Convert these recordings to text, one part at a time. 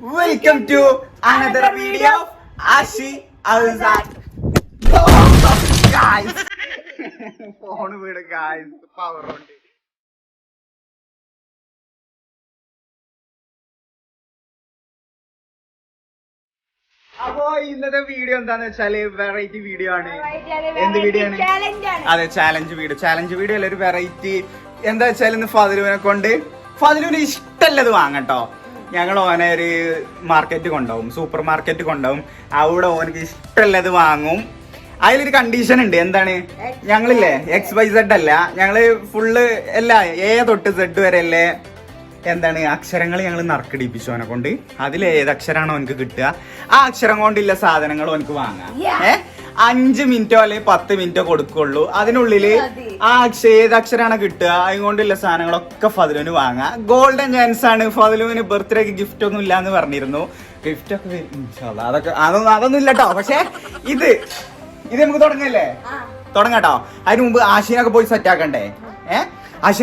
Welcome to another video of Ashi Alzat. Guys, phone video guys, power on. അപ്പോ ഇന്നത്തെ video എന്താന്ന് വെച്ചാല് variety video ആണ്. എന്ത് വീഡിയോ ആണ്? അതെ, ചാലഞ്ച് വീഡിയോ അല്ല, ഒരു വെറൈറ്റി. എന്താ വെച്ചാൽ ഇന്ന് ഫതിലുവിന് ഇഷ്ടമല്ലത് വാങ്ങട്ടോ. ഞങ്ങൾ ഓനെ ഒരു മാർക്കറ്റ് കൊണ്ടുപോകും, സൂപ്പർ മാർക്കറ്റ് കൊണ്ടുപോകും. അവിടെ ഓനക്ക് ഇഷ്ടമല്ലത് വാങ്ങും. അതിലൊരു കണ്ടീഷൻ ഉണ്ട്. എന്താണ്? ഞങ്ങളില്ലേ XYZ അല്ല, ഞങ്ങള് ഫുള്ള് എല്ലാ A തൊട്ട് Z വരെ അല്ലേ എന്താണ് അക്ഷരങ്ങൾ ഞങ്ങൾ നറുക്കടിപ്പിച്ചു അവനെ കൊണ്ട്. അതിൽ ഏത് അക്ഷരാണോ അവനക്ക് കിട്ടുക ആ അക്ഷരം കൊണ്ടില്ല സാധനങ്ങൾ അവനക്ക് വാങ്ങാം. 5 മിനിറ്റോ അല്ലെങ്കിൽ 10 മിനിറ്റോ കൊടുക്കുള്ളൂ. അതിനുള്ളില് ഏത് അക്ഷരാണ് കിട്ടുക അതുകൊണ്ടുള്ള സാധനങ്ങളൊക്കെ ഫതിലുവിന് വാങ്ങാം. ഗോൾഡൻ ചാൻസ് ആണ്. ഫതിലുവിന് ബർത്ത്ഡേക്ക് ഗിഫ്റ്റ് ഒന്നും ഇല്ല എന്ന് പറഞ്ഞിരുന്നു. ഗിഫ്റ്റ് ഒക്കെ അതൊക്കെ അതൊന്നും ഇല്ലട്ടോ. പക്ഷെ ഇത് നമുക്ക് തുടങ്ങാട്ടോ. അതിന് മുമ്പ് ആശിനൊക്കെ പോയി സെറ്റ് ആക്കണ്ടേ. ആശി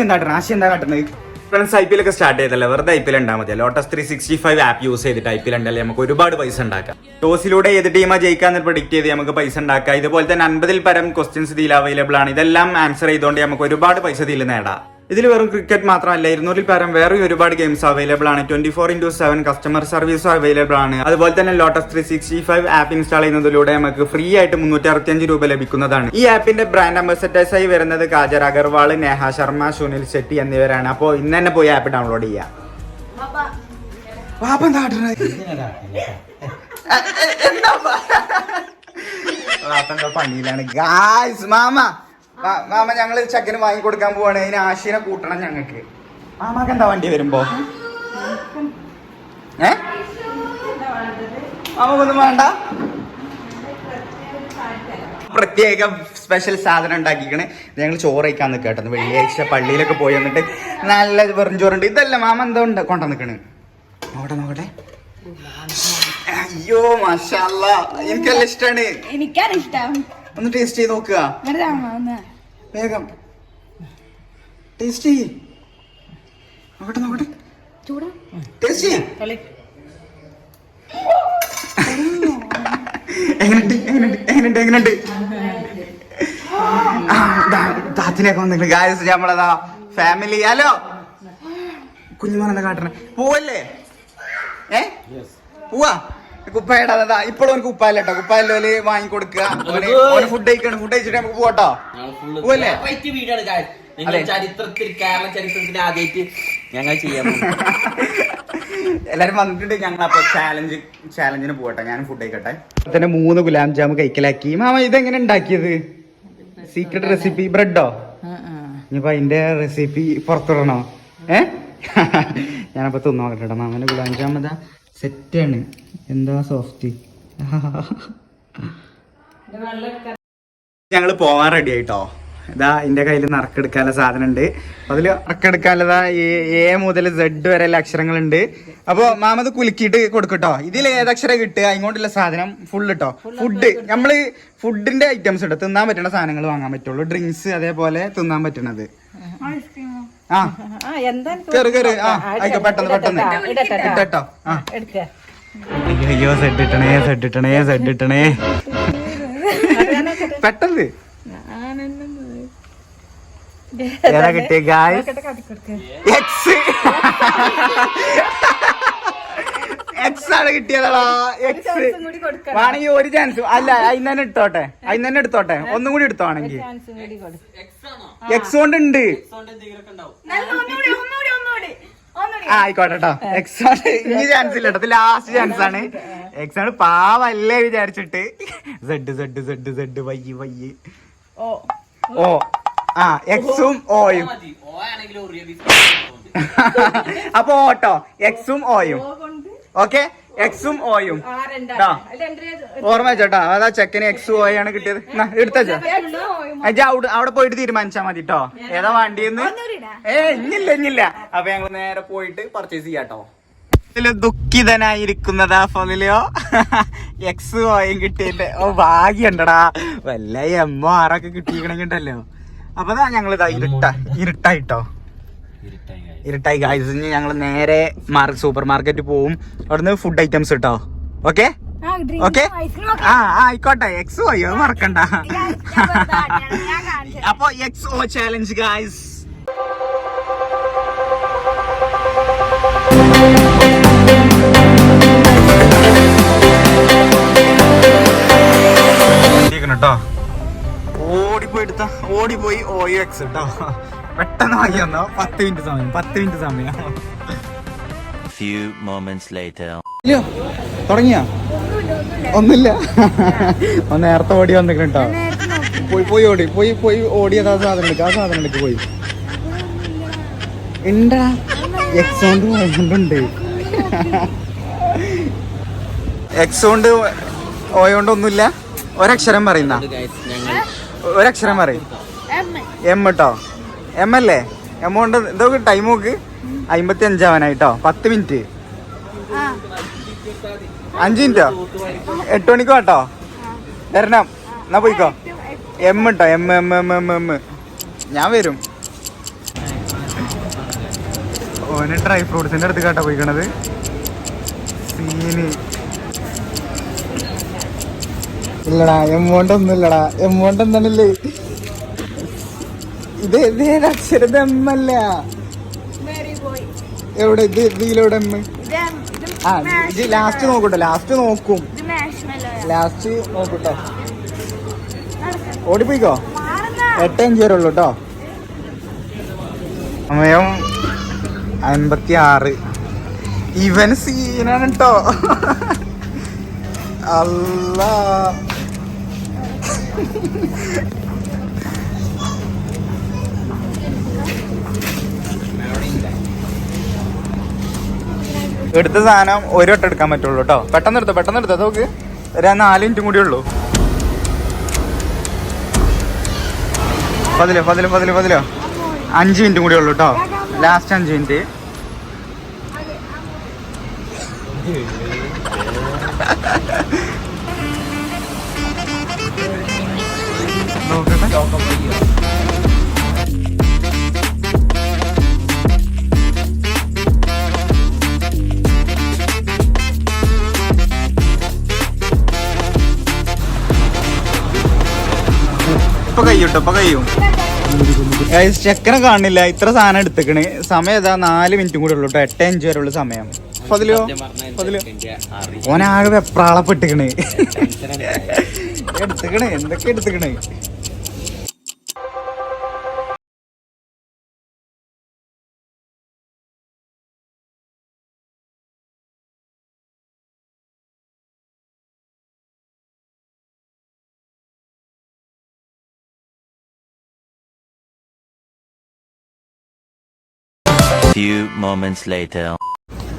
എന്താ കാട്ടണത്? ഫ്രണ്ട്സ്, IPL ഒക്കെ സ്റ്റാർട്ട് ചെയ്തല്ലേ, വെറുതെ IPL ഉണ്ടാകും മതി. ലോട്ടസ് 365 ആപ്പ് യൂസ് ചെയ്തിട്ട് IPL ഉണ്ടല്ലേ നമുക്ക് ഒരുപാട് പൈസ ഉണ്ടാക്കാം. ടോസിലൂടെ ഏത് ടീമാ ജയിക്കാന്ന് പ്രഡിക്ട് ചെയ്ത് നമുക്ക് പൈസ ഉണ്ടാക്കാം. ഇതുപോലെ തന്നെ 50-ൽ പരം ക്വസ്റ്റ്യൻസ് ഇതിൽ അവൈലബിൾ ആണ്. ഇതെല്ലാം ആൻസർ ചെയ്തുകൊണ്ട് നമുക്ക് ഒരുപാട് പൈസ ഇതിൽ നേടാം. ഇതിൽ വെറും ക്രിക്കറ്റ് മാത്രമല്ല, 200-ൽ പരം വേറെ ഒരുപാട് ഗെയിംസ് അവൈലബിൾ ആണ്. 24/7 കസ്റ്റമർ സർവീസും അവൈലബിൾ ആണ്. അതുപോലെ തന്നെ ലോട്ടസ് 365 ആപ്പ് ഇൻസ്റ്റാൾ ചെയ്യുന്നതിലൂടെ നമുക്ക് ഫ്രീ ആയിട്ട് 365 രൂപ ലഭിക്കുന്നതാണ്. ഈ ആപ്പിന്റെ ബ്രാൻഡ് അംബാസഡേഴ്സ് ആയി വരുന്നത് കാജർ അഗർവാൾ, നേഹ ശർമ്മ, സുനിൽ ഷെട്ടി എന്നിവരാണ്. അപ്പോൾ ഇന്ന് തന്നെ പോയി ആപ്പ് ഡൗൺലോഡ് ചെയ്യാം. പണിയിലാണ് ഗായ്സ്. മാമ ഞങ്ങള് ചെക്കന് വാങ്ങി കൊടുക്കാൻ പോവാണ്. അതിന് ആശീനെ കൂട്ടണം ഞങ്ങക്ക്. മാമാക്ക് എന്താ വണ്ടി വരുമ്പോ? മാമക്കൊന്നും വേണ്ട. പ്രത്യേകം സ്പെഷ്യൽ സാധനം ഉണ്ടാക്കിക്കണ്. ഞങ്ങൾ ചോറ് കഴിക്കാൻ നിൽക്കട്ടെ. വെള്ളിയാഴ്ച പള്ളിയിലൊക്കെ പോയി വന്നിട്ട് നല്ല വെറും ചോറുണ്ട്. ഇതല്ല മാമ എന്താ കൊണ്ടു നിൽക്കണ്. നോക്കട്ടെ. അയ്യോ മാഷാല്ലാ, എനിക്കല്ല ഇഷ്ടാണ്. ഒന്ന് ടേസ്റ്റ് ചെയ്ത് നോക്കുക വേഗം. ടേസ്റ്റ് ചെയ്യ്. നോക്കട്ടെ. ടേസ്റ്റ് ചെയ്യ്. എങ്ങനെയുണ്ട്? താത്തിനൊക്കെ വന്നിട്ടുണ്ട് ഗായ്സ്. നമ്മളതാ ഫാമിലി. ഹലോ കുഞ്ഞുമോനെന്താ കാട്ടണേ? പോവല്ലേ? പോവാ. കുപ്പായടാ. ഇപ്പോഴും എനിക്ക് കുപ്പായല്ല കേട്ടോ. കുപ്പായല്ലോ വാങ്ങിക്കൊടുക്കുക. ഫുഡ് കഴിച്ചിട്ട് നമുക്ക് പോട്ടോ. പോവല്ലേ? ചരിത്രത്തിൽ, കേരള ചരിത്രത്തിൽ ആദ്യമായിട്ട് ഞങ്ങൾ ചെയ്യാൻ എല്ലാരും വന്നിട്ടുണ്ട്. ഞങ്ങൾ അപ്പൊ ചാലഞ്ചിന് പോകട്ടെ. ഞാൻ ഫുഡ് കഴിക്കട്ടെ. തന്നെ 3 ഗുലാം ജാമ് കൈക്കലാക്കി. മാമ ഇതെങ്ങനെ ഉണ്ടാക്കിയത്? സീക്രട്ട് റെസിപ്പി ബ്രെഡോ? ഇനിയിപ്പോ അതിന്റെ റെസിപ്പി പുറത്തിടണോ? ഞാനപ്പോ തിന്നോക്കട്ടെ. മാമന്റെ ഗുലാം ജാം ഇതാ സെറ്റാണ്. എന്താ സോഫ്റ്റ്. ഞങ്ങള് പോവാൻ റെഡി ആയിട്ടോ. ഇതാ എന്റെ കയ്യിൽ നറുക്കെടുക്കാനുള്ള സാധനം ഉണ്ട്. അതിൽ നറുക്കെടുക്കാനുള്ളതാ A മുതൽ Z വരെ അക്ഷരങ്ങളുണ്ട്. അപ്പൊ മാമത് കുലുക്കിയിട്ട് കൊടുക്കട്ടോ. ഇതിൽ ഏതക്ഷരം കിട്ടുക ഇങ്ങോട്ടുള്ള സാധനം ഫുൾ ഇട്ടോ. നമ്മള് ഫുഡിന്റെ ഐറ്റംസ് ഇട്ടോ. തിന്നാൻ പറ്റുന്ന സാധനങ്ങൾ വാങ്ങാൻ പറ്റുള്ളൂ. ഡ്രിങ്ക്സ് അതേപോലെ തിന്നാൻ പറ്റുന്നത്. കേറ്. ആയിക്കോ, പെട്ടെന്ന് ഇട്ടോ. അയ്യോ സെഡ് ഇട്ടണേ. പെട്ടെന്ന് ഏതാ കിട്ടിയ ഗായ്സ്? എക്സ് ആണ് കിട്ടിയതാ. എക്സ് വേണമെങ്കിൽ ഒരു ചാൻസ് അല്ല, അതിന് തന്നെ എടുത്തോട്ടെ. ഒന്നും കൂടി എടുത്തോണെങ്കിൽ എക്സ് കൊണ്ട് ഉണ്ട്. ആയിക്കോട്ടെ കേട്ടോ. എക്സ് കൊണ്ട് ഇനി ചാൻസ് ഇല്ല കേട്ടോ. ലാസ്റ്റ് ചാൻസ് ആണ്. എക്സ് ആണ് പാവല്ലേ വിചാരിച്ചിട്ട്. സെഡ് വയ്യ. ഓ എക്സും ഓയും. അപ്പൊ ഓട്ടോ എക്സും ഓയും. ഓക്കെ, എക്സും ഓയും ഓർമ്മ വെച്ചോട്ടോ. അതാ ചെക്കന് എക്സും ഓയാണ് കിട്ടിയത്. എടുത്തോ. അവിടെ പോയിട്ട് തീരുമാനിച്ചാ മതി കേട്ടോ ഏതാ വണ്ടിന്ന്. ഇഞ്ഞില്ല. അപ്പൊ ഞങ്ങള് നേരെ പോയിട്ട് പർച്ചേസ് ചെയ്യാട്ടോ. ദുഃഖിതനായിരിക്കുന്നതാ ഫോണിലോ എക്സ് ഓയും കിട്ടിയിട്ട്. ഭാഗ്യണ്ടടാ. വല്ല MR കിട്ടിയിരിക്കണെങ്കിണ്ടല്ലോ. അപ്പൊ ഞങ്ങളിതാ ഇരുട്ടായിട്ടോ. ഇരുട്ടായി ഗായ്സ്. ഇനി ഞങ്ങൾ നേരെ സൂപ്പർ മാർക്കറ്റ് പോവും. അവിടുന്ന് ഫുഡ് ഐറ്റംസ് കിട്ടോ. ഓക്കെ ഓക്കെ ആ ആയിക്കോട്ടെ. XO അത് മറക്കണ്ട. അപ്പൊ XO ചാലഞ്ച് ഗായ്സ്. കേട്ടോ ഓടിപ്പോയി OX കേട്ടോ. പെട്ടെന്ന് വാങ്ങി വന്നോ. 10 മിനിറ്റ് സമയം. Few moments later. തുടങ്ങിയ ഒന്നുമില്ല. ഒന്ന് നേരത്തെ ഓടി വന്നിട്ട് കേട്ടോ. പോയി ഓടിയത് ആ സാധനം എടുക്ക് പോയി ഉണ്ടാ. എക്സോണ്ട് പോയോണ്ടുണ്ട്. എക്സോണ്ട് പോയോണ്ടൊന്നുമില്ല. ഒരക്ഷരം പറയുന്ന ഒരക്ഷരം പറയും. M കേട്ടോ. M അല്ലേ? M കൊണ്ട് ഇതൊക്കെ ടൈം നോക്ക്. 55 ആവാനായിട്ടോ. 10 മിനിറ്റ്. 5 മിനിറ്റോ? 8 മണിക്കോ കേട്ടോ വരണം. എന്നാ പോയിക്കോ. M കേട്ടോ. M ഞാൻ വരും. ഓന് ഡ്രൈ ഫ്രൂട്ട്സിന്റെ അടുത്ത് കേട്ടോ പോയിക്കണത്. സീന് ഇല്ലടാ. എമൗണ്ട് ഒന്നും ഇല്ലടാ. എമൗണ്ട് എന്താണല്ലേ ഇത്? അക്ഷരം M അല്ല. എവിടെ ഇതിലൂടെ M? ആ ഇത് ലാസ്റ്റ് നോക്കൂട്ടോ. ലാസ്റ്റ് നോക്കൂട്ടോ. ഓടിപ്പോയിക്കോ. 8:05 വരെ ഉള്ളു കേട്ടോ. സമയം 56. ഇവൻ സീനാണ് കേട്ടോ. അല്ലാ എടുത്ത സാധനം ഒരു വട്ടം എടുക്കാൻ പറ്റുള്ളൂ കേട്ടോ. പെട്ടെന്ന് എടുത്തോ. നോക്ക് ഒരു 4 മിനിറ്റും കൂടി ഉള്ളൂ. പതിലോ 5 മിനിറ്റും കൂടി ഉള്ളൂ കേട്ടോ. Last 5 minute. നോക്കട്ടെ. ഇപ്പൊ കഴിയും. ചെക്കനെ കാണില്ല. ഇത്ര സാധനം എടുത്തേക്കണ്. സമയം ഏതാ 4 മിനിറ്റും കൂടെ ഉള്ളു കേട്ടോ. 8:05 വരെ ഉള്ള സമയം. പതിലോ ഓനാകെ വെപ്രാളപ്പെട്ടിക്കണ്. എന്തൊക്കെ എടുത്തേക്കണ്. Few moments later.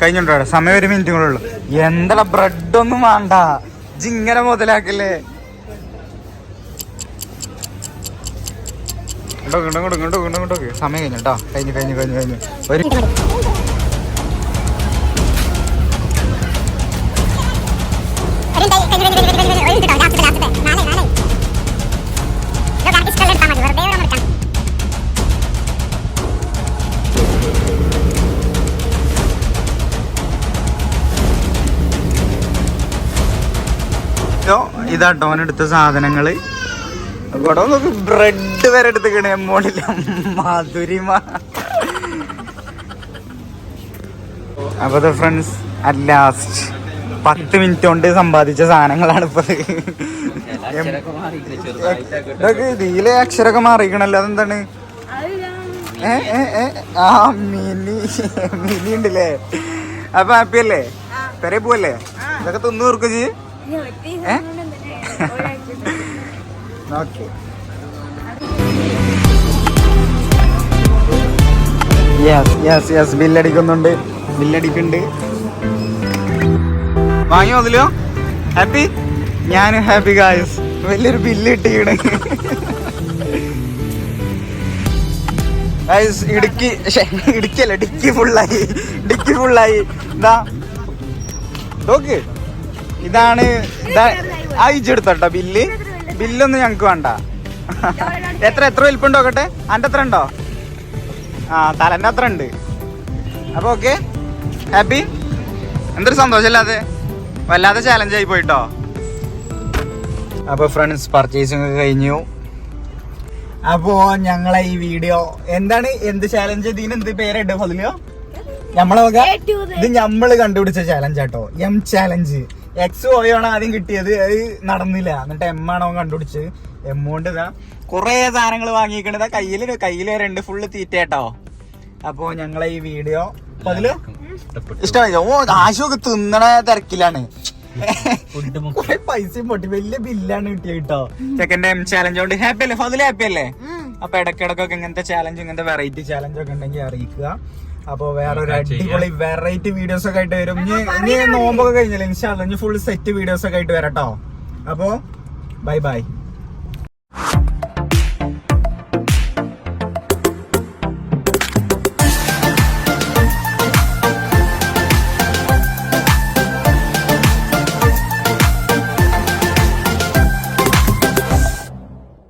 കഴിഞ്ഞോട്ടോ. സമയം 1 മിനിറ്റും കൂടെ ഉള്ളു. എന്താ ബ്രെഡ് ഒന്നും വേണ്ട. ജിങ്ങനെ മുതലാക്കല്ലേ. ഇങ്ങോട്ടോക്ക്. സമയം കഴിഞ്ഞോട്ടോ. കഴിഞ്ഞു. ഒരു ഇതാട്ടോ ഓനെടുത്ത സാധനങ്ങള്. ഇവിടെ നോക്ക് ബ്രെഡ് വരെ എടുത്തുക്കണേ. എമൗണ്ടില്ല മധുരിമ. അപ്പൊ ഫ്രണ്ട്സ് അറ്റ് ലാസ്റ്റ് 10 മിനിറ്റ് കൊണ്ട് സമ്പാദിച്ച സാധനങ്ങളാണ് ഇപ്പൊ. ഇതൊക്കെ ഇതിലെ അക്ഷരമൊക്കെ മാറിക്കണല്ലോ. അതെന്താണ്? ആ മിനി ഉണ്ടല്ലേ. അപ്പൊ ഹാപ്പി അല്ലേ? പെരെ പോവല്ലേ? ഇതൊക്കെ തിന്നു തീർക്കും ചെയ്യ്. ഓക്കെ. യെസ് ബില്ലടിക്കുന്നുണ്ട്. വാങ്ങിയോ അതിലോ? ഹാപ്പി? ഞാനും ഹാപ്പി ഗായ്സ്. വലിയൊരു ബില്ല് കിട്ടിയാണ്. ഇടുക്കിയല്ല ഡിക്കി ഫുള്ളായി. ഇതാ നോക്ക്. ഇതാണ് അയച്ചെടുത്തോട്ടോ ബില്ലൊന്നും ഞങ്ങക്ക് വേണ്ട. എത്ര വലിപ്പുണ്ടോ നോക്കട്ടെ. അന്റെ എത്ര ഉണ്ടോ? ആ തലന്റെ അത്ര ഉണ്ട്. അപ്പൊ ഓക്കെ ഹാപ്പി. എന്തൊരു സന്തോഷമില്ലാതെ വല്ലാതെ ചാലഞ്ച് ആയി പോയിട്ടോ. അപ്പൊ ഫ്രണ്ട്സ് പർച്ചേസിംഗ് ഒക്കെ കഴിഞ്ഞു. അപ്പോ ഞങ്ങളെ ഈ വീഡിയോ എന്താണ്, എന്ത് ചാലഞ്ച്, ഇതിന് എന്ത് പേരിട്ട് ഫതിലോ? നമ്മളൊക്കെ ഇത് നമ്മള് കണ്ടുപിടിച്ച ചാലഞ്ച് ആട്ടോ. M challenge. എക്സ് ഓയാണ് ആദ്യം കിട്ടിയത്, അത് നടന്നില്ല. എന്നിട്ട് എം ആണോ കണ്ടുപിടിച്ച്. എം കൊണ്ട് ഇതാ കൊറേ സാധനങ്ങൾ വാങ്ങിക്കണത് കയ്യില് രണ്ട് ഫുള്ള് തീറ്റേട്ടോ. അപ്പൊ ഞങ്ങളെ ഈ വീഡിയോ അതില് ഇഷ്ടമായോ? ഓ ആശുവൊക്കെ തിന്നണ തിരക്കിലാണ്. കൊറേ പൈസയും പൊട്ടി, വലിയ ബില്ലാണ് കിട്ടിയ കേട്ടോ. സെക്കൻഡ് എം ചാലഞ്ച് കൊണ്ട് ഹാപ്പി അല്ലേ ഫതില്? ഹാപ്പി അല്ലേ? അപ്പൊ ഇടക്കിടക്കൊക്കെ ഇങ്ങനത്തെ ചാലഞ്ച്, ഇങ്ങനത്തെ വെറൈറ്റി ചാലഞ്ച് ഒക്കെ ഉണ്ടെങ്കിൽ അറിയിക്കുക. അപ്പൊ വേറൊരു അടിപൊളി വെറൈറ്റി വീഡിയോസ് ഒക്കെ ആയിട്ട് വരും. ഇനി നോമ്പൊക്കെ കഴിഞ്ഞില്ല, ഇൻഷാല്ലാ ഇനി ഫുൾ സെറ്റ് വീഡിയോസ് ഒക്കെ ആയിട്ട് വരാട്ടോ. അപ്പൊ ബൈ ബൈ.